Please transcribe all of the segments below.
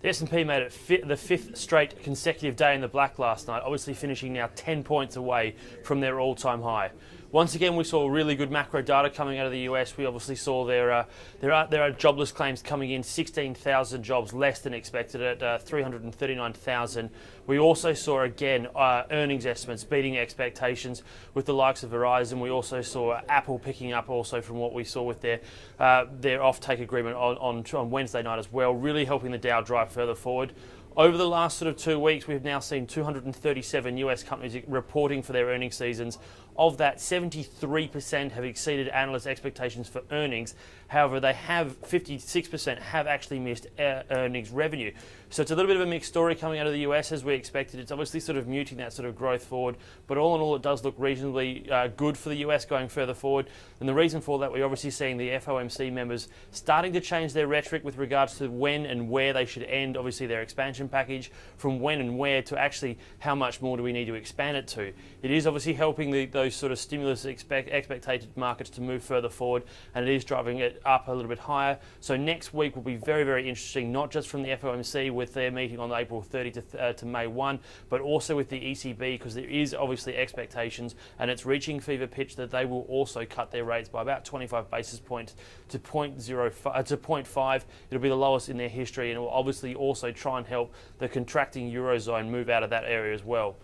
The S&P made it the fifth straight consecutive day in the black last night, obviously finishing now 10 points away from their all-time high. Once again, we saw really good macro data coming out of the US. We obviously saw there are jobless claims coming in, 16,000 jobs less than expected at 339,000. We also saw again earnings estimates beating expectations with the likes of Verizon. We also saw Apple picking up also from what we saw with their offtake agreement on Wednesday night as well, really helping the Dow drive further forward. Over the last sort of 2 weeks, we've now seen 237 US companies reporting for their earnings seasons. Of that, 73% have exceeded analyst expectations for earnings. However, 56% have actually missed earnings revenue. So it's a little bit of a mixed story coming out of the US as we expected. It's obviously sort of muting that sort of growth forward, but all in all, it does look reasonably good for the US going further forward. And the reason for that, we're obviously seeing the FOMC members starting to change their rhetoric with regards to when and where they should end, obviously, their expansion package, from when and where to actually how much more do we need to expand it to. It is obviously helping those sort of stimulus expected markets to move further forward, and it is driving it up a little bit higher. So next week will be very, very interesting, not just from the FOMC with their meeting on April 30 to May 1, but also with the ECB, because there is obviously expectations, and it's reaching fever pitch that they will also cut their rates by about 25 basis points to 0.5. It'll be the lowest in their history, and it will obviously also try and help the contracting Eurozone move out of that area as well.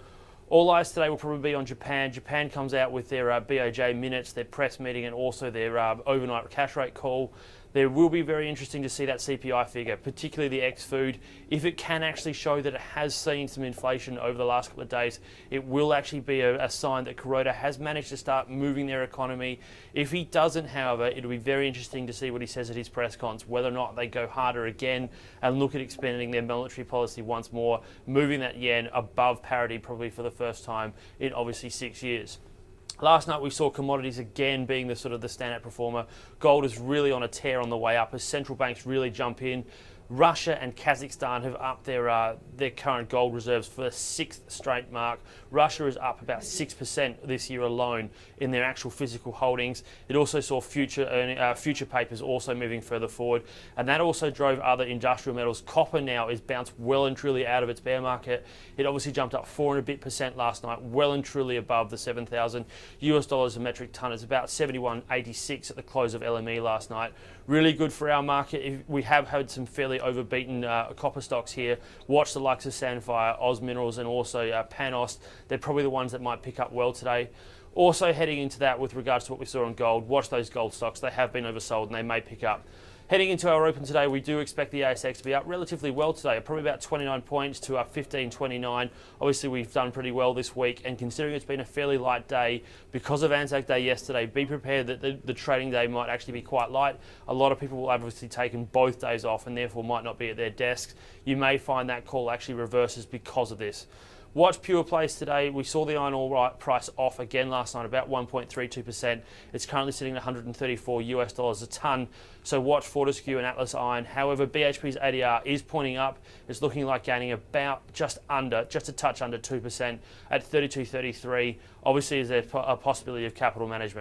All eyes today will probably be on Japan. Japan comes out with their BOJ minutes, their press meeting, and also their overnight cash rate call. There will be very interesting to see that CPI figure, particularly the ex-food. If it can actually show that it has seen some inflation over the last couple of days, it will actually be a sign that Kuroda has managed to start moving their economy. If he doesn't, however, it'll be very interesting to see what he says at his press cons, whether or not they go harder again and look at expanding their monetary policy once more, moving that yen above parity probably for the first time in obviously 6 years. Last night we saw commodities again being the sort of the standout performer. Gold is really on a tear on the way up as central banks really jump in. Russia and Kazakhstan have upped their current gold reserves for the sixth straight mark. Russia is up about 6% this year alone in their actual physical holdings. It also saw future papers also moving further forward, and that also drove other industrial metals. Copper now is bounced well and truly out of its bear market. It obviously jumped up 4 and a bit% last night, well and truly above the 7,000 US dollars a metric ton. It's about 71.86 at the close of LME last night. Really good for our market. We have had some fairly overbeaten copper stocks here. Watch the likes of Sandfire, Oz Minerals, and also Panos. They're probably the ones that might pick up well today. Also heading into that with regards to what we saw on gold, watch those gold stocks. They have been oversold and they may pick up. Heading into our open today, we do expect the ASX to be up relatively well today, probably about 29 points to up 15.29. Obviously, we've done pretty well this week, and considering it's been a fairly light day because of Anzac Day yesterday, be prepared that the trading day might actually be quite light. A lot of people will obviously taken both days off and therefore might not be at their desks. You may find that call actually reverses because of this. Watch Pure Place today. We saw the iron ore price off again last night, about 1.32%. It's currently sitting at 134 US dollars a ton. So watch Fortescue and Atlas Iron. However, BHP's ADR is pointing up. It's looking like gaining about just a touch under 2% at 32.33. Obviously, is there a possibility of capital management?